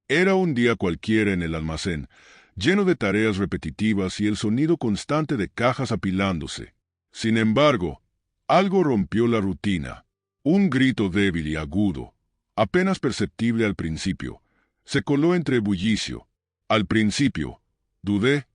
Era un día cualquiera en el almacén, lleno de tareas repetitivas y el sonido constante de cajas apilándose. Sin embargo, algo rompió la rutina. Un grito débil y agudo, apenas perceptible al principio, se coló entre bullicio. Al principio, dudé.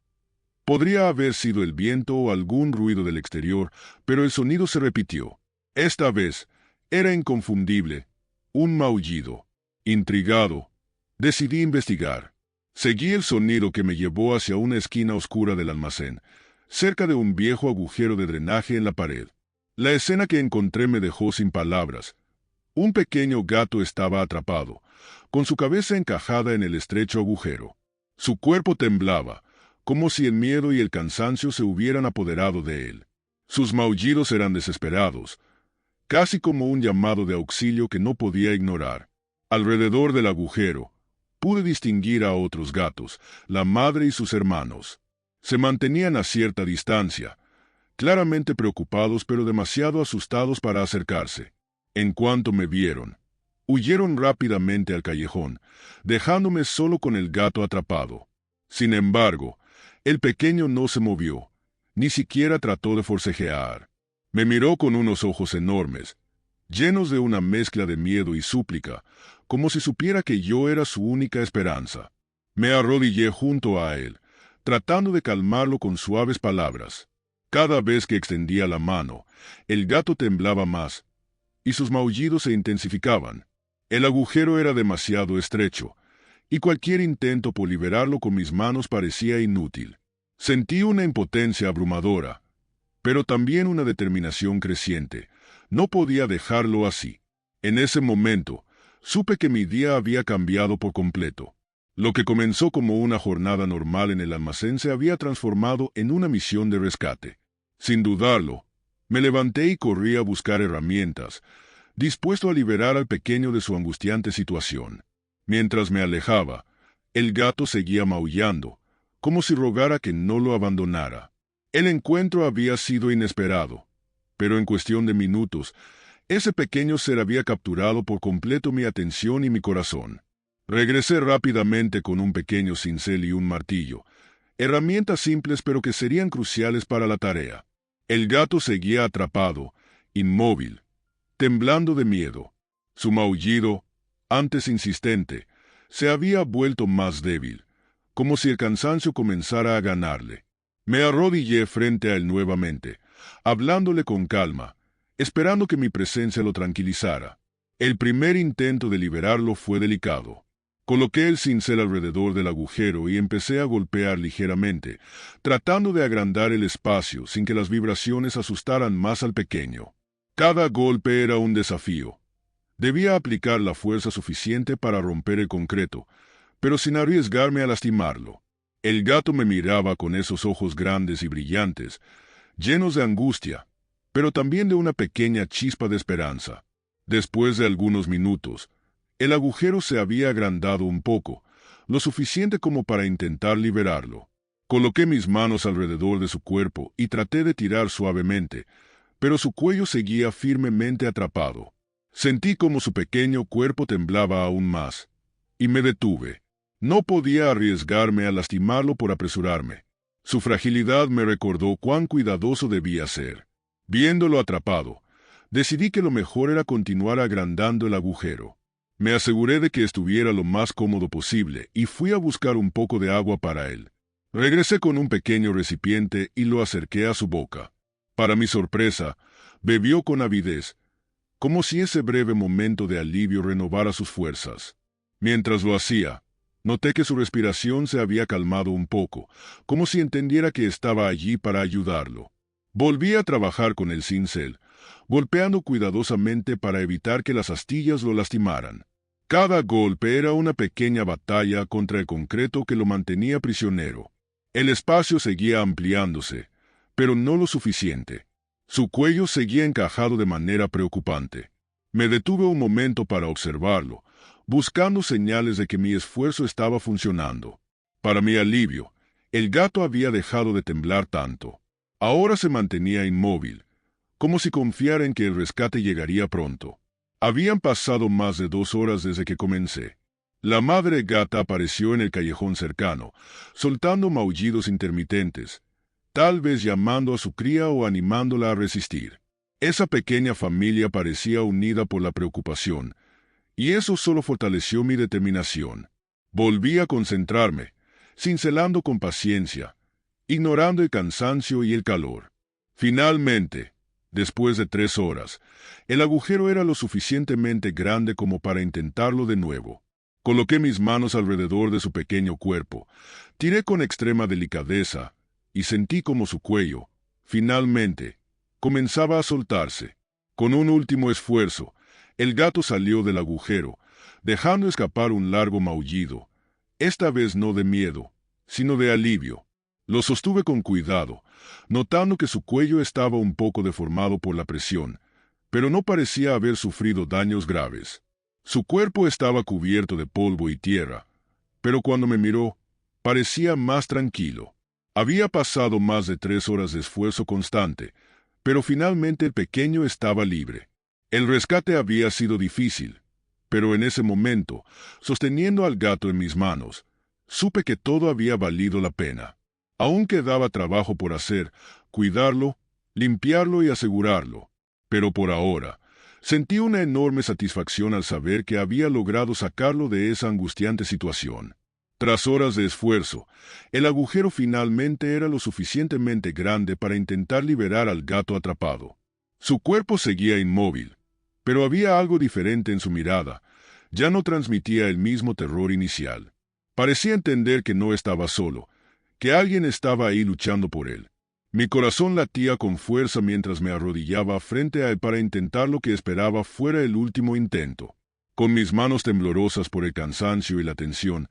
Podría haber sido el viento o algún ruido del exterior, pero el sonido se repitió. Esta vez, era inconfundible. Un maullido. Intrigado, decidí investigar. Seguí el sonido que me llevó hacia una esquina oscura del almacén, cerca de un viejo agujero de drenaje en la pared. La escena que encontré me dejó sin palabras. Un pequeño gato estaba atrapado, con su cabeza encajada en el estrecho agujero. Su cuerpo temblaba, como si el miedo y el cansancio se hubieran apoderado de él. Sus maullidos eran desesperados, casi como un llamado de auxilio que no podía ignorar. Alrededor del agujero, pude distinguir a otros gatos, la madre y sus hermanos. Se mantenían a cierta distancia, claramente preocupados pero demasiado asustados para acercarse. En cuanto me vieron, huyeron rápidamente al callejón, dejándome solo con el gato atrapado. Sin embargo, el pequeño no se movió, ni siquiera trató de forcejear. Me miró con unos ojos enormes, llenos de una mezcla de miedo y súplica, como si supiera que yo era su única esperanza. Me arrodillé junto a él, tratando de calmarlo con suaves palabras. Cada vez que extendía la mano, el gato temblaba más, y sus maullidos se intensificaban. El agujero era demasiado estrecho, y cualquier intento por liberarlo con mis manos parecía inútil. Sentí una impotencia abrumadora, pero también una determinación creciente. No podía dejarlo así. En ese momento, supe que mi día había cambiado por completo. Lo que comenzó como una jornada normal en el almacén se había transformado en una misión de rescate. Sin dudarlo, me levanté y corrí a buscar herramientas, dispuesto a liberar al pequeño de su angustiante situación. Mientras me alejaba, el gato seguía maullando, como si rogara que no lo abandonara. El encuentro había sido inesperado, pero en cuestión de minutos, ese pequeño ser había capturado por completo mi atención y mi corazón. Regresé rápidamente con un pequeño cincel y un martillo, herramientas simples pero que serían cruciales para la tarea. El gato seguía atrapado, inmóvil, temblando de miedo. Su maullido, antes insistente, se había vuelto más débil, como si el cansancio comenzara a ganarle. Me arrodillé frente a él nuevamente, hablándole con calma, esperando que mi presencia lo tranquilizara. El primer intento de liberarlo fue delicado. Coloqué el cincel alrededor del agujero y empecé a golpear ligeramente, tratando de agrandar el espacio sin que las vibraciones asustaran más al pequeño. Cada golpe era un desafío. Debía aplicar la fuerza suficiente para romper el concreto, pero sin arriesgarme a lastimarlo. El gato me miraba con esos ojos grandes y brillantes, llenos de angustia, pero también de una pequeña chispa de esperanza. Después de algunos minutos, el agujero se había agrandado un poco, lo suficiente como para intentar liberarlo. Coloqué mis manos alrededor de su cuerpo y traté de tirar suavemente, pero su cuello seguía firmemente atrapado. Sentí como su pequeño cuerpo temblaba aún más, y me detuve. No podía arriesgarme a lastimarlo por apresurarme. Su fragilidad me recordó cuán cuidadoso debía ser. Viéndolo atrapado, decidí que lo mejor era continuar agrandando el agujero. Me aseguré de que estuviera lo más cómodo posible y fui a buscar un poco de agua para él. Regresé con un pequeño recipiente y lo acerqué a su boca. Para mi sorpresa, bebió con avidez, como si ese breve momento de alivio renovara sus fuerzas. Mientras lo hacía, noté que su respiración se había calmado un poco, como si entendiera que estaba allí para ayudarlo. Volví a trabajar con el cincel, golpeando cuidadosamente para evitar que las astillas lo lastimaran. Cada golpe era una pequeña batalla contra el concreto que lo mantenía prisionero. El espacio seguía ampliándose, pero no lo suficiente. Su cuello seguía encajado de manera preocupante. Me detuve un momento para observarlo, buscando señales de que mi esfuerzo estaba funcionando. Para mi alivio, el gato había dejado de temblar tanto. Ahora se mantenía inmóvil, como si confiara en que el rescate llegaría pronto. Habían pasado más de 2 horas desde que comencé. La madre gata apareció en el callejón cercano, soltando maullidos intermitentes, tal vez llamando a su cría o animándola a resistir. Esa pequeña familia parecía unida por la preocupación, y eso solo fortaleció mi determinación. Volví a concentrarme, cincelando con paciencia, ignorando el cansancio y el calor. Finalmente, después de 3 horas, el agujero era lo suficientemente grande como para intentarlo de nuevo. Coloqué mis manos alrededor de su pequeño cuerpo, tiré con extrema delicadeza, y sentí como su cuello, finalmente, comenzaba a soltarse. Con un último esfuerzo, el gato salió del agujero, dejando escapar un largo maullido, esta vez no de miedo, sino de alivio. Lo sostuve con cuidado, notando que su cuello estaba un poco deformado por la presión, pero no parecía haber sufrido daños graves. Su cuerpo estaba cubierto de polvo y tierra, pero cuando me miró, parecía más tranquilo. Había pasado más de 3 horas de esfuerzo constante, pero finalmente el pequeño estaba libre. El rescate había sido difícil, pero en ese momento, sosteniendo al gato en mis manos, supe que todo había valido la pena. Aún quedaba trabajo por hacer, cuidarlo, limpiarlo y asegurarlo, pero por ahora, sentí una enorme satisfacción al saber que había logrado sacarlo de esa angustiante situación. Tras horas de esfuerzo, el agujero finalmente era lo suficientemente grande para intentar liberar al gato atrapado. Su cuerpo seguía inmóvil, pero había algo diferente en su mirada. Ya no transmitía el mismo terror inicial. Parecía entender que no estaba solo, que alguien estaba ahí luchando por él. Mi corazón latía con fuerza mientras me arrodillaba frente a él para intentar lo que esperaba fuera el último intento. Con mis manos temblorosas por el cansancio y la tensión,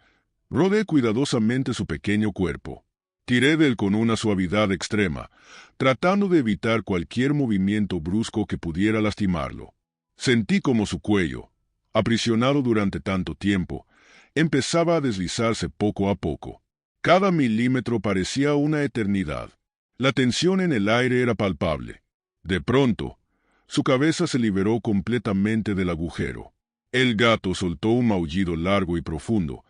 rodeé cuidadosamente su pequeño cuerpo. Tiré de él con una suavidad extrema, tratando de evitar cualquier movimiento brusco que pudiera lastimarlo. Sentí como su cuello, aprisionado durante tanto tiempo, empezaba a deslizarse poco a poco. Cada milímetro parecía una eternidad. La tensión en el aire era palpable. De pronto, su cabeza se liberó completamente del agujero. El gato soltó un maullido largo y profundo,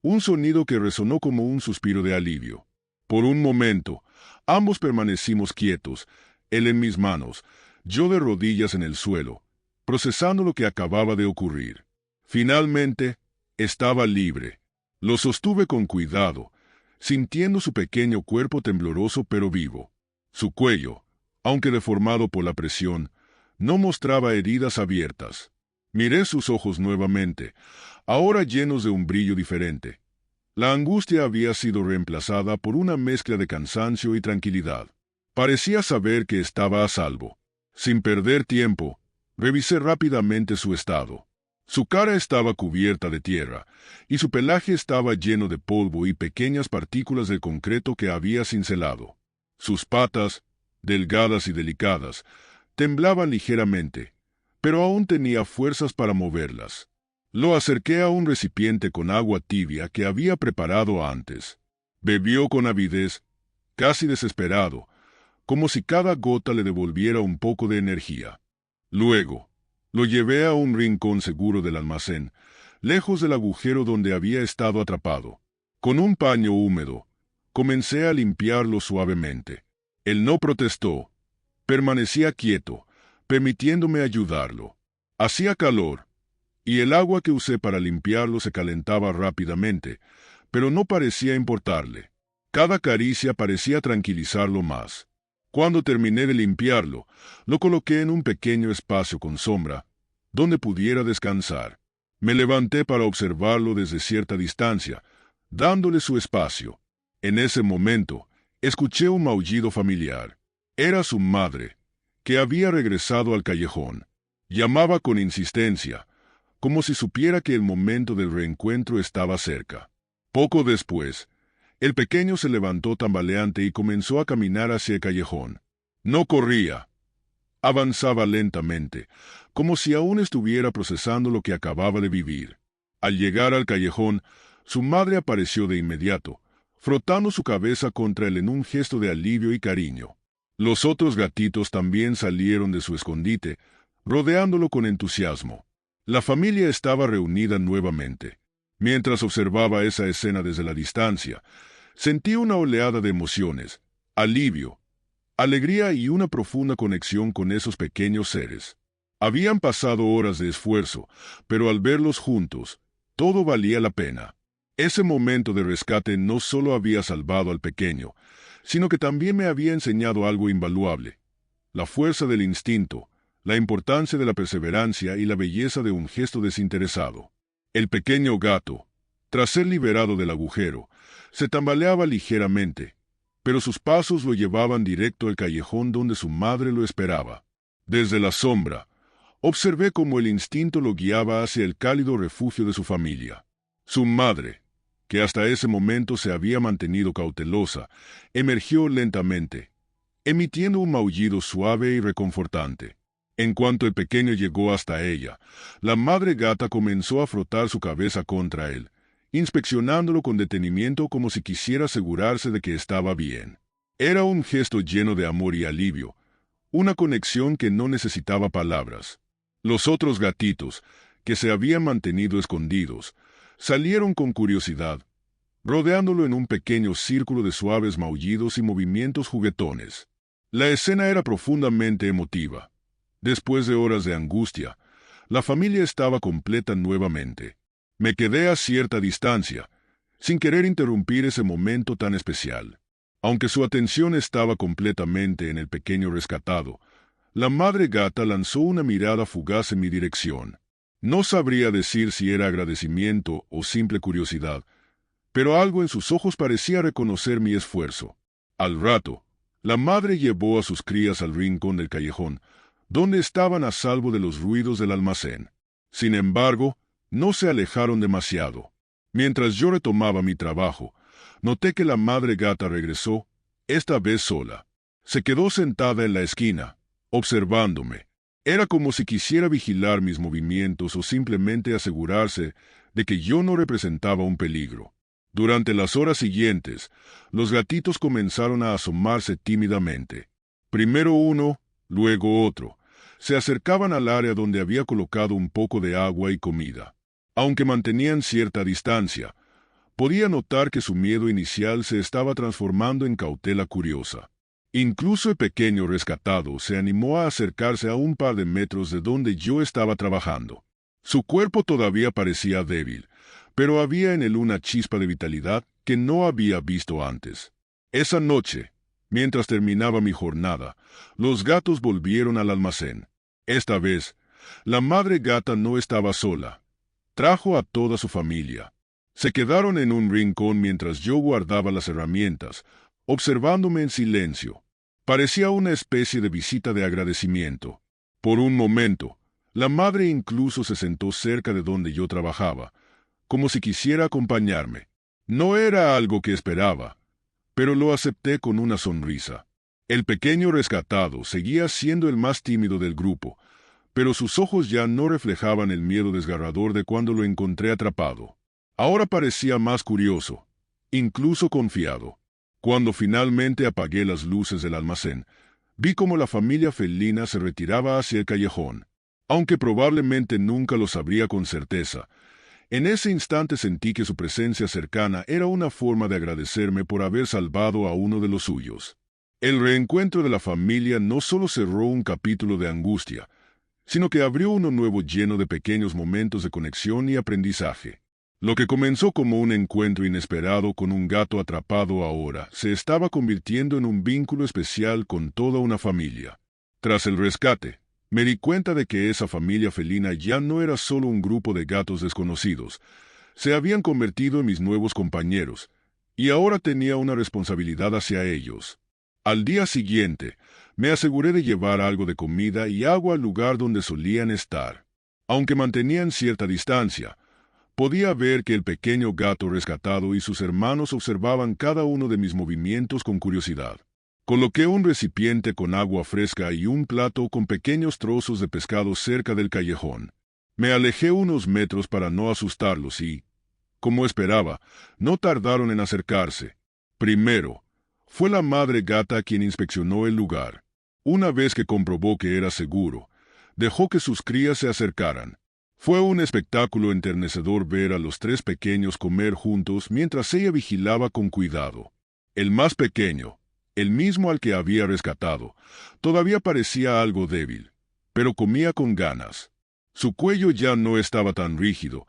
un sonido que resonó como un suspiro de alivio. Por un momento, ambos permanecimos quietos, él en mis manos, yo de rodillas en el suelo, procesando lo que acababa de ocurrir. Finalmente, estaba libre. Lo sostuve con cuidado, sintiendo su pequeño cuerpo tembloroso pero vivo. Su cuello, aunque deformado por la presión, no mostraba heridas abiertas. Miré sus ojos nuevamente, ahora llenos de un brillo diferente. La angustia había sido reemplazada por una mezcla de cansancio y tranquilidad. Parecía saber que estaba a salvo. Sin perder tiempo, revisé rápidamente su estado. Su cara estaba cubierta de tierra, y su pelaje estaba lleno de polvo y pequeñas partículas del concreto que había cincelado. Sus patas, delgadas y delicadas, temblaban ligeramente, pero aún tenía fuerzas para moverlas. Lo acerqué a un recipiente con agua tibia que había preparado antes. Bebió con avidez, casi desesperado, como si cada gota le devolviera un poco de energía. Luego, lo llevé a un rincón seguro del almacén, lejos del agujero donde había estado atrapado. Con un paño húmedo, comencé a limpiarlo suavemente. Él no protestó, permanecía quieto, permitiéndome ayudarlo. Hacía calor, y el agua que usé para limpiarlo se calentaba rápidamente, pero no parecía importarle. Cada caricia parecía tranquilizarlo más. Cuando terminé de limpiarlo, lo coloqué en un pequeño espacio con sombra, donde pudiera descansar. Me levanté para observarlo desde cierta distancia, dándole su espacio. En ese momento, escuché un maullido familiar. Era su madre, que había regresado al callejón. Llamaba con insistencia, como si supiera que el momento del reencuentro estaba cerca. Poco después, el pequeño se levantó tambaleante y comenzó a caminar hacia el callejón. No corría. Avanzaba lentamente, como si aún estuviera procesando lo que acababa de vivir. Al llegar al callejón, su madre apareció de inmediato, frotando su cabeza contra él en un gesto de alivio y cariño. Los otros gatitos también salieron de su escondite, rodeándolo con entusiasmo. La familia estaba reunida nuevamente. Mientras observaba esa escena desde la distancia, sentí una oleada de emociones, alivio, alegría y una profunda conexión con esos pequeños seres. Habían pasado horas de esfuerzo, pero al verlos juntos, todo valía la pena. Ese momento de rescate no solo había salvado al pequeño, sino que también me había enseñado algo invaluable: la fuerza del instinto, la importancia de la perseverancia y la belleza de un gesto desinteresado. El pequeño gato, tras ser liberado del agujero, se tambaleaba ligeramente, pero sus pasos lo llevaban directo al callejón donde su madre lo esperaba. Desde la sombra, observé cómo el instinto lo guiaba hacia el cálido refugio de su familia. Su madre, que hasta ese momento se había mantenido cautelosa, emergió lentamente, emitiendo un maullido suave y reconfortante. En cuanto el pequeño llegó hasta ella, la madre gata comenzó a frotar su cabeza contra él, inspeccionándolo con detenimiento como si quisiera asegurarse de que estaba bien. Era un gesto lleno de amor y alivio, una conexión que no necesitaba palabras. Los otros gatitos, que se habían mantenido escondidos, salieron con curiosidad, rodeándolo en un pequeño círculo de suaves maullidos y movimientos juguetones. La escena era profundamente emotiva. Después de horas de angustia, la familia estaba completa nuevamente. Me quedé a cierta distancia, sin querer interrumpir ese momento tan especial. Aunque su atención estaba completamente en el pequeño rescatado, la madre gata lanzó una mirada fugaz en mi dirección. No sabría decir si era agradecimiento o simple curiosidad, pero algo en sus ojos parecía reconocer mi esfuerzo. Al rato, la madre llevó a sus crías al rincón del callejón, donde estaban a salvo de los ruidos del almacén. Sin embargo, no se alejaron demasiado. Mientras yo retomaba mi trabajo, noté que la madre gata regresó, esta vez sola. Se quedó sentada en la esquina, observándome. Era como si quisiera vigilar mis movimientos o simplemente asegurarse de que yo no representaba un peligro. Durante las horas siguientes, los gatitos comenzaron a asomarse tímidamente. Primero uno, luego otro. Se acercaban al área donde había colocado un poco de agua y comida. Aunque mantenían cierta distancia, podía notar que su miedo inicial se estaba transformando en cautela curiosa. Incluso el pequeño rescatado se animó a acercarse a un par de metros de donde yo estaba trabajando. Su cuerpo todavía parecía débil, pero había en él una chispa de vitalidad que no había visto antes. Esa noche, mientras terminaba mi jornada, los gatos volvieron al almacén. Esta vez, la madre gata no estaba sola. Trajo a toda su familia. Se quedaron en un rincón mientras yo guardaba las herramientas, observándome en silencio. Parecía una especie de visita de agradecimiento. Por un momento, la madre incluso se sentó cerca de donde yo trabajaba, como si quisiera acompañarme. No era algo que esperaba, pero lo acepté con una sonrisa. El pequeño rescatado seguía siendo el más tímido del grupo, pero sus ojos ya no reflejaban el miedo desgarrador de cuando lo encontré atrapado. Ahora parecía más curioso, incluso confiado. Cuando finalmente apagué las luces del almacén, vi cómo la familia felina se retiraba hacia el callejón. Aunque probablemente nunca lo sabría con certeza, en ese instante sentí que su presencia cercana era una forma de agradecerme por haber salvado a uno de los suyos. El reencuentro de la familia no solo cerró un capítulo de angustia, sino que abrió uno nuevo lleno de pequeños momentos de conexión y aprendizaje. Lo que comenzó como un encuentro inesperado con un gato atrapado ahora se estaba convirtiendo en un vínculo especial con toda una familia. Tras el rescate, me di cuenta de que esa familia felina ya no era solo un grupo de gatos desconocidos. Se habían convertido en mis nuevos compañeros, y ahora tenía una responsabilidad hacia ellos. Al día siguiente, me aseguré de llevar algo de comida y agua al lugar donde solían estar. Aunque mantenían cierta distancia, podía ver que el pequeño gato rescatado y sus hermanos observaban cada uno de mis movimientos con curiosidad. Coloqué un recipiente con agua fresca y un plato con pequeños trozos de pescado cerca del callejón. Me alejé unos metros para no asustarlos y, como esperaba, no tardaron en acercarse. Primero, fue la madre gata quien inspeccionó el lugar. Una vez que comprobó que era seguro, dejó que sus crías se acercaran. Fue un espectáculo enternecedor ver a los tres pequeños comer juntos mientras ella vigilaba con cuidado. El más pequeño, el mismo al que había rescatado, todavía parecía algo débil, pero comía con ganas. Su cuello ya no estaba tan rígido,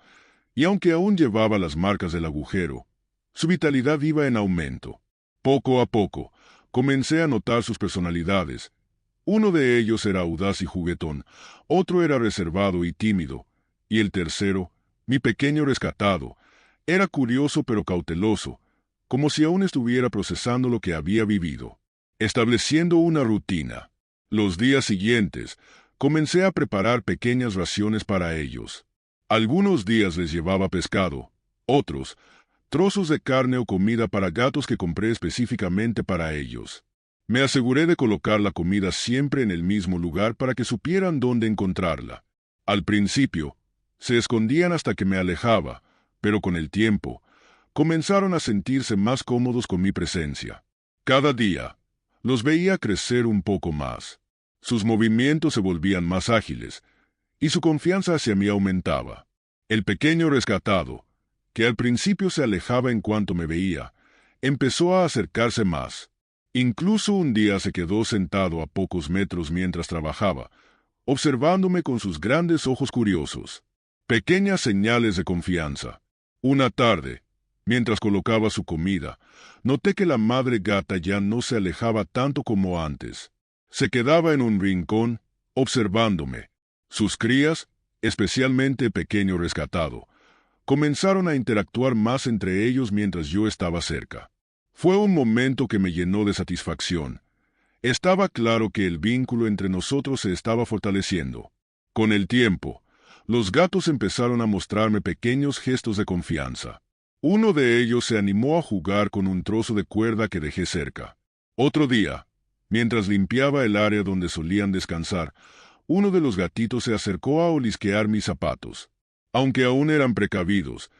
y aunque aún llevaba las marcas del agujero, su vitalidad iba en aumento. Poco a poco, comencé a notar sus personalidades. Uno de ellos era audaz y juguetón, otro era reservado y tímido, y el tercero, mi pequeño rescatado, era curioso pero cauteloso, como si aún estuviera procesando lo que había vivido. Estableciendo una rutina. Los días siguientes, comencé a preparar pequeñas raciones para ellos. Algunos días les llevaba pescado, otros, trozos de carne o comida para gatos que compré específicamente para ellos. Me aseguré de colocar la comida siempre en el mismo lugar para que supieran dónde encontrarla. Al principio, se escondían hasta que me alejaba, pero con el tiempo, comenzaron a sentirse más cómodos con mi presencia. Cada día, los veía crecer un poco más. Sus movimientos se volvían más ágiles, y su confianza hacia mí aumentaba. El pequeño rescatado, que al principio se alejaba en cuanto me veía, empezó a acercarse más. Incluso un día se quedó sentado a pocos metros mientras trabajaba, observándome con sus grandes ojos curiosos. Pequeñas señales de confianza. Una tarde, mientras colocaba su comida, noté que la madre gata ya no se alejaba tanto como antes. Se quedaba en un rincón, observándome. Sus crías, especialmente pequeño rescatado, comenzaron a interactuar más entre ellos mientras yo estaba cerca. Fue un momento que me llenó de satisfacción. Estaba claro que el vínculo entre nosotros se estaba fortaleciendo. Con el tiempo, los gatos empezaron a mostrarme pequeños gestos de confianza. Uno de ellos se animó a jugar con un trozo de cuerda que dejé cerca. Otro día, mientras limpiaba el área donde solían descansar, uno de los gatitos se acercó a olisquear mis zapatos. Aunque aún eran precavidos,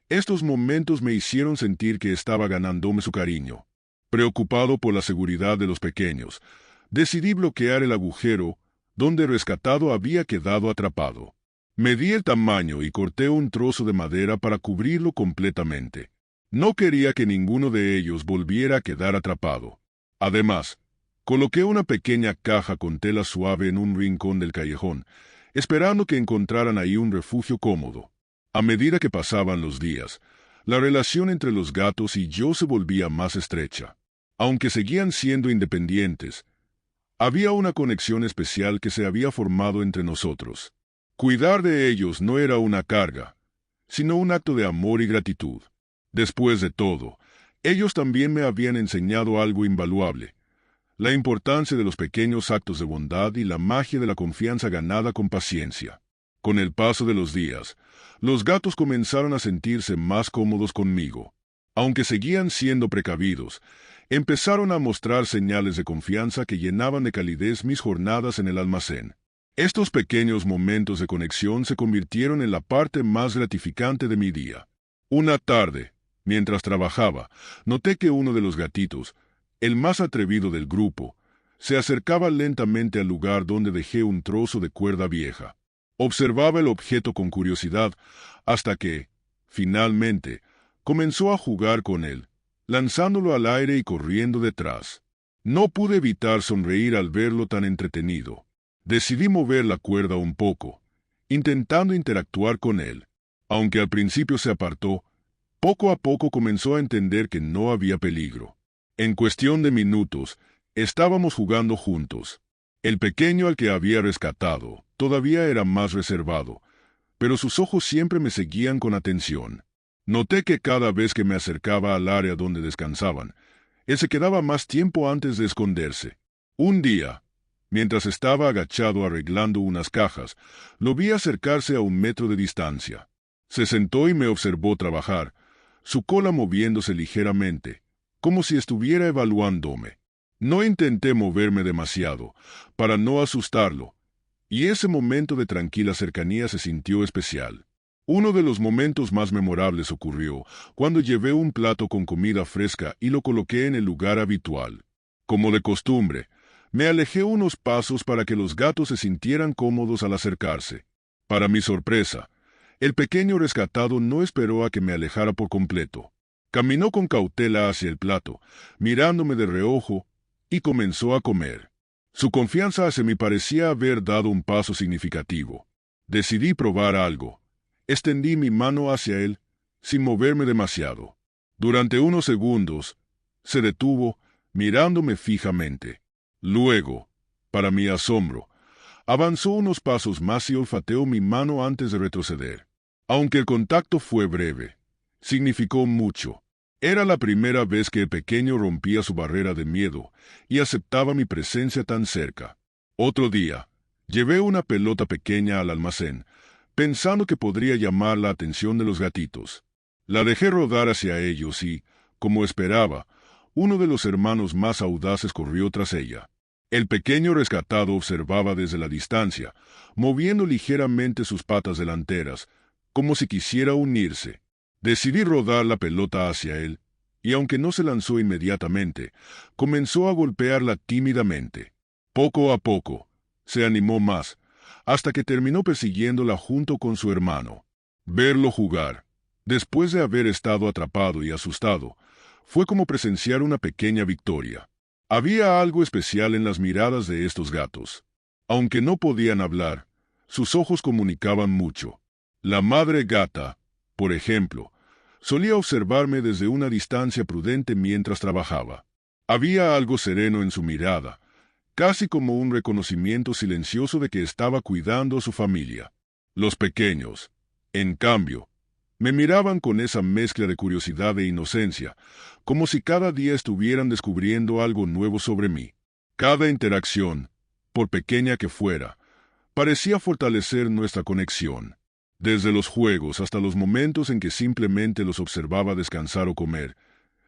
estos momentos me hicieron sentir que estaba ganándome su cariño. Preocupado por la seguridad de los pequeños, decidí bloquear el agujero donde el rescatado había quedado atrapado. Medí el tamaño y corté un trozo de madera para cubrirlo completamente. No quería que ninguno de ellos volviera a quedar atrapado. Además, coloqué una pequeña caja con tela suave en un rincón del callejón, esperando que encontraran ahí un refugio cómodo. A medida que pasaban los días, la relación entre los gatos y yo se volvía más estrecha. Aunque seguían siendo independientes, había una conexión especial que se había formado entre nosotros. Cuidar de ellos no era una carga, sino un acto de amor y gratitud. Después de todo, ellos también me habían enseñado algo invaluable: la importancia de los pequeños actos de bondad y la magia de la confianza ganada con paciencia. Con el paso de los días, los gatos comenzaron a sentirse más cómodos conmigo. Aunque seguían siendo precavidos, empezaron a mostrar señales de confianza que llenaban de calidez mis jornadas en el almacén. Estos pequeños momentos de conexión se convirtieron en la parte más gratificante de mi día. Una tarde, mientras trabajaba, noté que uno de los gatitos, el más atrevido del grupo, se acercaba lentamente al lugar donde dejé un trozo de cuerda vieja. Observaba el objeto con curiosidad hasta que, finalmente, comenzó a jugar con él, lanzándolo al aire y corriendo detrás. No pude evitar sonreír al verlo tan entretenido. Decidí mover la cuerda un poco, intentando interactuar con él. Aunque al principio se apartó, poco a poco comenzó a entender que no había peligro. En cuestión de minutos, estábamos jugando juntos. El pequeño al que había rescatado todavía era más reservado, pero sus ojos siempre me seguían con atención. Noté que cada vez que me acercaba al área donde descansaban, él se quedaba más tiempo antes de esconderse. Un día, mientras estaba agachado arreglando unas cajas, lo vi acercarse a 1 metro de distancia. Se sentó y me observó trabajar, su cola moviéndose ligeramente, como si estuviera evaluándome. No intenté moverme demasiado, para no asustarlo, y ese momento de tranquila cercanía se sintió especial. Uno de los momentos más memorables ocurrió cuando llevé un plato con comida fresca y lo coloqué en el lugar habitual. Como de costumbre, me alejé unos pasos para que los gatos se sintieran cómodos al acercarse. Para mi sorpresa, el pequeño rescatado no esperó a que me alejara por completo. Caminó con cautela hacia el plato, mirándome de reojo, y comenzó a comer. Su confianza hacia mí parecía haber dado un paso significativo. Decidí probar algo. Extendí mi mano hacia él, sin moverme demasiado. Durante unos segundos, se detuvo, mirándome fijamente. Luego, para mi asombro, avanzó unos pasos más y olfateó mi mano antes de retroceder. Aunque el contacto fue breve, significó mucho. Era la primera vez que el pequeño rompía su barrera de miedo y aceptaba mi presencia tan cerca. Otro día, llevé una pelota pequeña al almacén, pensando que podría llamar la atención de los gatitos. La dejé rodar hacia ellos y, como esperaba, uno de los hermanos más audaces corrió tras ella. El pequeño rescatado observaba desde la distancia, moviendo ligeramente sus patas delanteras, como si quisiera unirse. Decidí rodar la pelota hacia él, y aunque no se lanzó inmediatamente, comenzó a golpearla tímidamente. Poco a poco, se animó más, hasta que terminó persiguiéndola junto con su hermano. Verlo jugar, después de haber estado atrapado y asustado, fue como presenciar una pequeña victoria. Había algo especial en las miradas de estos gatos. Aunque no podían hablar, sus ojos comunicaban mucho. La madre gata, por ejemplo, solía observarme desde una distancia prudente mientras trabajaba. Había algo sereno en su mirada, casi como un reconocimiento silencioso de que estaba cuidando a su familia. Los pequeños, en cambio, me miraban con esa mezcla de curiosidad e inocencia, como si cada día estuvieran descubriendo algo nuevo sobre mí. Cada interacción, por pequeña que fuera, parecía fortalecer nuestra conexión. Desde los juegos hasta los momentos en que simplemente los observaba descansar o comer,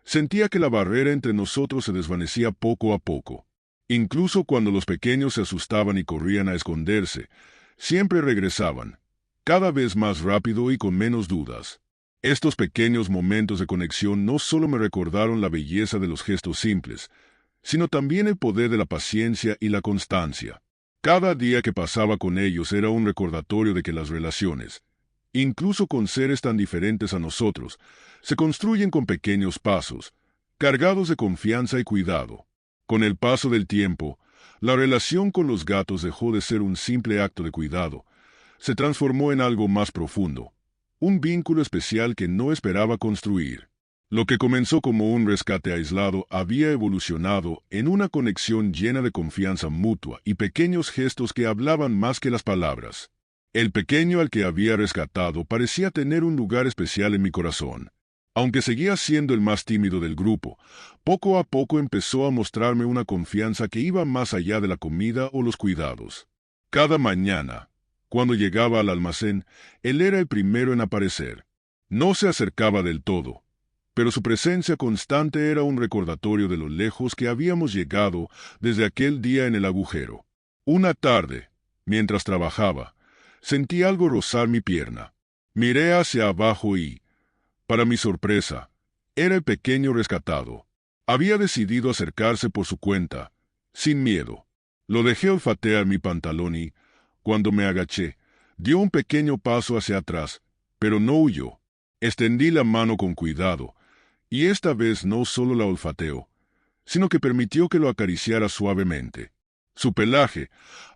sentía que la barrera entre nosotros se desvanecía poco a poco. Incluso cuando los pequeños se asustaban y corrían a esconderse, siempre regresaban, cada vez más rápido y con menos dudas. Estos pequeños momentos de conexión no solo me recordaron la belleza de los gestos simples, sino también el poder de la paciencia y la constancia. Cada día que pasaba con ellos era un recordatorio de que las relaciones, incluso con seres tan diferentes a nosotros, se construyen con pequeños pasos, cargados de confianza y cuidado. Con el paso del tiempo, la relación con los gatos dejó de ser un simple acto de cuidado, se transformó en algo más profundo, un vínculo especial que no esperaba construir. Lo que comenzó como un rescate aislado había evolucionado en una conexión llena de confianza mutua y pequeños gestos que hablaban más que las palabras. El pequeño al que había rescatado parecía tener un lugar especial en mi corazón. Aunque seguía siendo el más tímido del grupo, poco a poco empezó a mostrarme una confianza que iba más allá de la comida o los cuidados. Cada mañana, cuando llegaba al almacén, él era el primero en aparecer. No se acercaba del todo, pero su presencia constante era un recordatorio de lo lejos que habíamos llegado desde aquel día en el agujero. Una tarde, mientras trabajaba, sentí algo rozar mi pierna. Miré hacia abajo y, para mi sorpresa, era el pequeño rescatado. Había decidido acercarse por su cuenta, sin miedo. Lo dejé olfatear mi pantalón y, cuando me agaché, dio un pequeño paso hacia atrás, pero no huyó. Extendí la mano con cuidado, y esta vez no solo la olfateó, sino que permitió que lo acariciara suavemente. Su pelaje,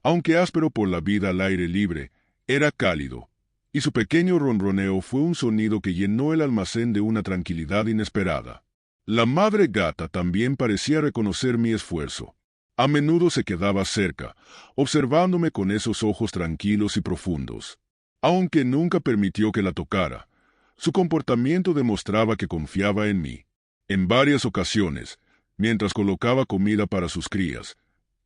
aunque áspero por la vida al aire libre, era cálido, y su pequeño ronroneo fue un sonido que llenó el almacén de una tranquilidad inesperada. La madre gata también parecía reconocer mi esfuerzo. A menudo se quedaba cerca, observándome con esos ojos tranquilos y profundos. Aunque nunca permitió que la tocara, su comportamiento demostraba que confiaba en mí. En varias ocasiones, mientras colocaba comida para sus crías,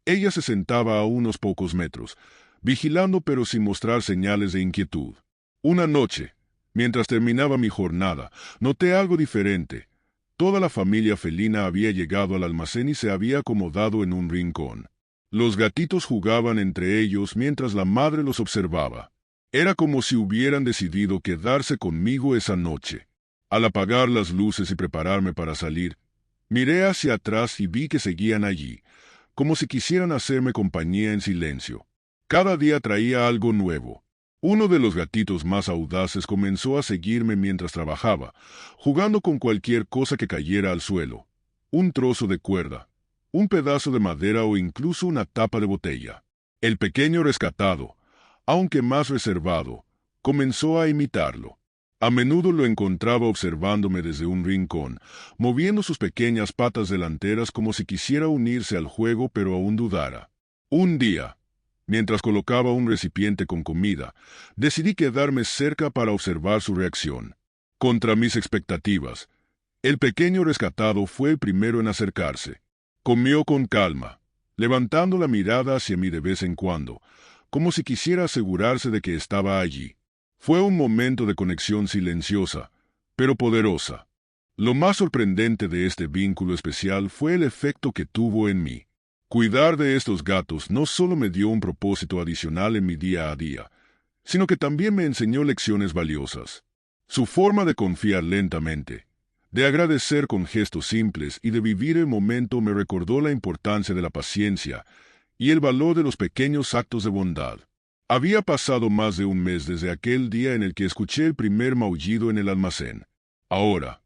ella se sentaba a unos pocos metros, vigilando pero sin mostrar señales de inquietud. Una noche, mientras terminaba mi jornada, noté algo diferente. Toda la familia felina había llegado al almacén y se había acomodado en un rincón. Los gatitos jugaban entre ellos mientras la madre los observaba. Era como si hubieran decidido quedarse conmigo esa noche. Al apagar las luces y prepararme para salir, miré hacia atrás y vi que seguían allí, como si quisieran hacerme compañía en silencio. Cada día traía algo nuevo. Uno de los gatitos más audaces comenzó a seguirme mientras trabajaba, jugando con cualquier cosa que cayera al suelo. Un trozo de cuerda, un pedazo de madera o incluso una tapa de botella. El pequeño rescatado, aunque más reservado, comenzó a imitarlo. A menudo lo encontraba observándome desde un rincón, moviendo sus pequeñas patas delanteras como si quisiera unirse al juego pero aún dudara. Un día, mientras colocaba un recipiente con comida, decidí quedarme cerca para observar su reacción. Contra mis expectativas, el pequeño rescatado fue el primero en acercarse. Comió con calma, levantando la mirada hacia mí de vez en cuando, como si quisiera asegurarse de que estaba allí. Fue un momento de conexión silenciosa, pero poderosa. Lo más sorprendente de este vínculo especial fue el efecto que tuvo en mí. Cuidar de estos gatos no solo me dio un propósito adicional en mi día a día, sino que también me enseñó lecciones valiosas. Su forma de confiar lentamente, de agradecer con gestos simples y de vivir el momento me recordó la importancia de la paciencia y el valor de los pequeños actos de bondad. Había pasado más de un mes desde aquel día en el que escuché el primer maullido en el almacén. Ahora,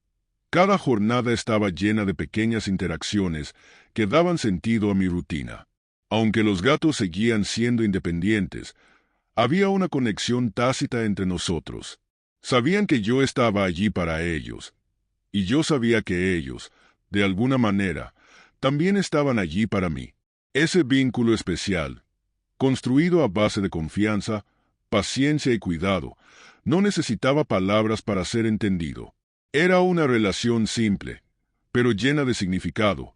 cada jornada estaba llena de pequeñas interacciones que daban sentido a mi rutina. Aunque los gatos seguían siendo independientes, había una conexión tácita entre nosotros. Sabían que yo estaba allí para ellos, y yo sabía que ellos, de alguna manera, también estaban allí para mí. Ese vínculo especial, construido a base de confianza, paciencia y cuidado, no necesitaba palabras para ser entendido. Era una relación simple, pero llena de significado,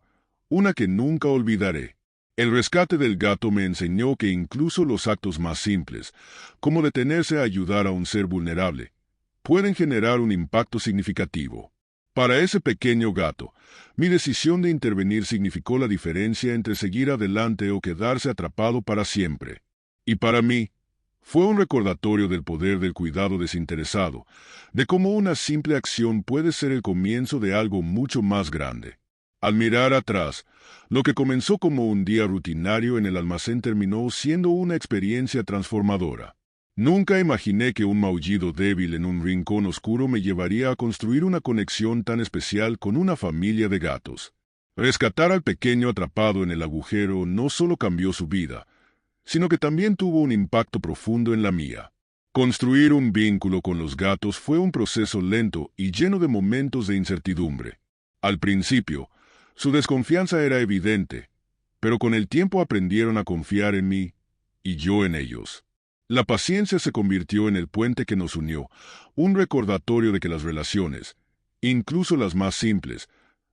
una que nunca olvidaré. El rescate del gato me enseñó que incluso los actos más simples, como detenerse a ayudar a un ser vulnerable, pueden generar un impacto significativo. Para ese pequeño gato, mi decisión de intervenir significó la diferencia entre seguir adelante o quedarse atrapado para siempre. Y para mí, fue un recordatorio del poder del cuidado desinteresado, de cómo una simple acción puede ser el comienzo de algo mucho más grande. Al mirar atrás, lo que comenzó como un día rutinario en el almacén terminó siendo una experiencia transformadora. Nunca imaginé que un maullido débil en un rincón oscuro me llevaría a construir una conexión tan especial con una familia de gatos. Rescatar al pequeño atrapado en el agujero no solo cambió su vida, sino que también tuvo un impacto profundo en la mía. Construir un vínculo con los gatos fue un proceso lento y lleno de momentos de incertidumbre. Al principio, su desconfianza era evidente, pero con el tiempo aprendieron a confiar en mí y yo en ellos. La paciencia se convirtió en el puente que nos unió, un recordatorio de que las relaciones, incluso las más simples,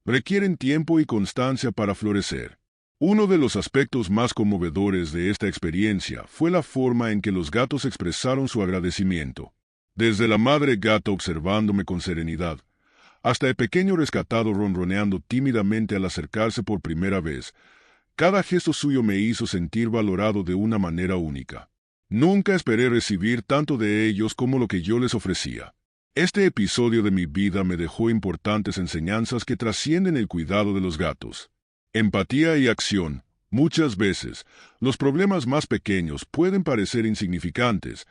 requieren tiempo y constancia para florecer. Uno de los aspectos más conmovedores de esta experiencia fue la forma en que los gatos expresaron su agradecimiento. Desde la madre gata observándome con serenidad, hasta el pequeño rescatado ronroneando tímidamente al acercarse por primera vez, cada gesto suyo me hizo sentir valorado de una manera única. Nunca esperé recibir tanto de ellos como lo que yo les ofrecía. Este episodio de mi vida me dejó importantes enseñanzas que trascienden el cuidado de los gatos. Empatía y acción. Muchas veces, los problemas más pequeños pueden parecer insignificantes,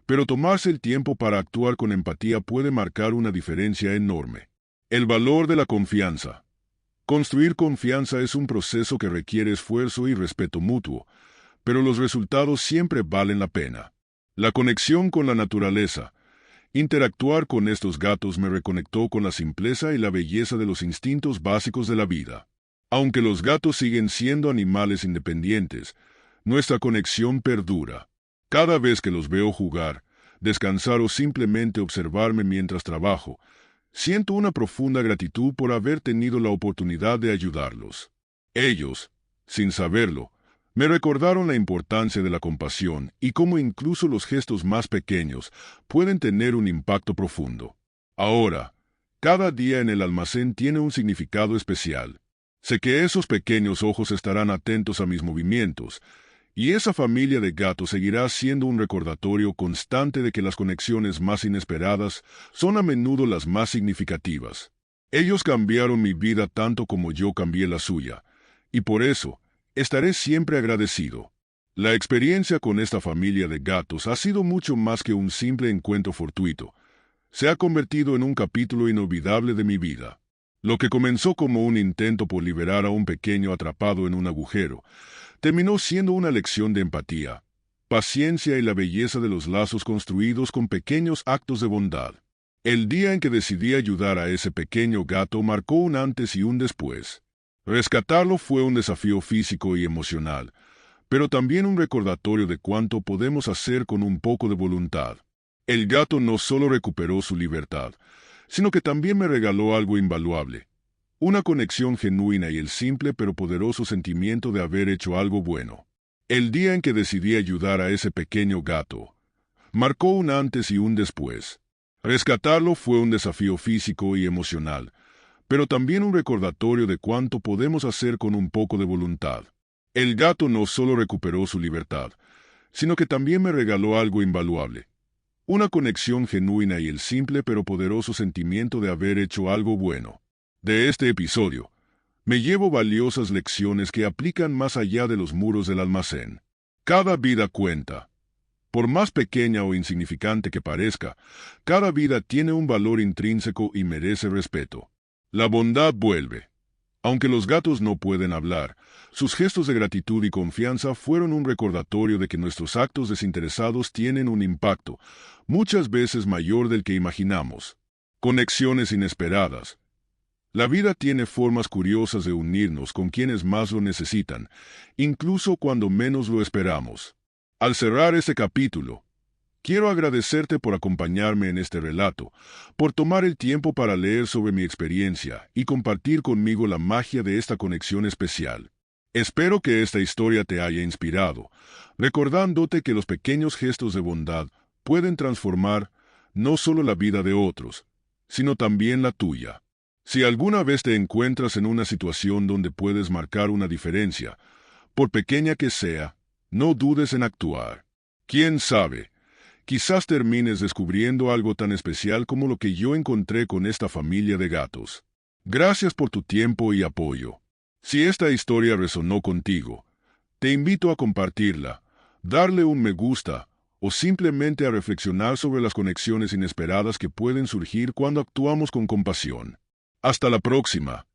pero tomarse el tiempo para actuar con empatía puede marcar una diferencia enorme. El valor de la confianza. Construir confianza es un proceso que requiere esfuerzo y respeto mutuo, pero los resultados siempre valen la pena. La conexión con la naturaleza. Interactuar con estos gatos me reconectó con la simpleza y la belleza de los instintos básicos de la vida. Aunque los gatos siguen siendo animales independientes, nuestra conexión perdura. Cada vez que los veo jugar, descansar o simplemente observarme mientras trabajo, siento una profunda gratitud por haber tenido la oportunidad de ayudarlos. Ellos, sin saberlo, me recordaron la importancia de la compasión y cómo incluso los gestos más pequeños pueden tener un impacto profundo. Ahora, cada día en el almacén tiene un significado especial. Sé que esos pequeños ojos estarán atentos a mis movimientos, y esa familia de gatos seguirá siendo un recordatorio constante de que las conexiones más inesperadas son a menudo las más significativas. Ellos cambiaron mi vida tanto como yo cambié la suya, y por eso, estaré siempre agradecido. La experiencia con esta familia de gatos ha sido mucho más que un simple encuentro fortuito. Se ha convertido en un capítulo inolvidable de mi vida. Lo que comenzó como un intento por liberar a un pequeño atrapado en un agujero, terminó siendo una lección de empatía, paciencia y la belleza de los lazos construidos con pequeños actos de bondad. El día en que decidí ayudar a ese pequeño gato marcó un antes y un después. Rescatarlo fue un desafío físico y emocional, pero también un recordatorio de cuánto podemos hacer con un poco de voluntad. El gato no solo recuperó su libertad, sino que también me regaló algo invaluable, una conexión genuina y el simple pero poderoso sentimiento de haber hecho algo bueno. El día en que decidí ayudar a ese pequeño gato, marcó un antes y un después. Rescatarlo fue un desafío físico y emocional, pero también un recordatorio de cuánto podemos hacer con un poco de voluntad. El gato no solo recuperó su libertad, sino que también me regaló algo invaluable, una conexión genuina y el simple pero poderoso sentimiento de haber hecho algo bueno. De este episodio, me llevo valiosas lecciones que aplican más allá de los muros del almacén. Cada vida cuenta. Por más pequeña o insignificante que parezca, cada vida tiene un valor intrínseco y merece respeto. La bondad vuelve. Aunque los gatos no pueden hablar, sus gestos de gratitud y confianza fueron un recordatorio de que nuestros actos desinteresados tienen un impacto, muchas veces mayor del que imaginamos. Conexiones inesperadas. La vida tiene formas curiosas de unirnos con quienes más lo necesitan, incluso cuando menos lo esperamos. Al cerrar este capítulo, quiero agradecerte por acompañarme en este relato, por tomar el tiempo para leer sobre mi experiencia y compartir conmigo la magia de esta conexión especial. Espero que esta historia te haya inspirado, recordándote que los pequeños gestos de bondad pueden transformar no solo la vida de otros, sino también la tuya. Si alguna vez te encuentras en una situación donde puedes marcar una diferencia, por pequeña que sea, no dudes en actuar. ¿Quién sabe? Quizás termines descubriendo algo tan especial como lo que yo encontré con esta familia de gatos. Gracias por tu tiempo y apoyo. Si esta historia resonó contigo, te invito a compartirla, darle un me gusta, o simplemente a reflexionar sobre las conexiones inesperadas que pueden surgir cuando actuamos con compasión. Hasta la próxima.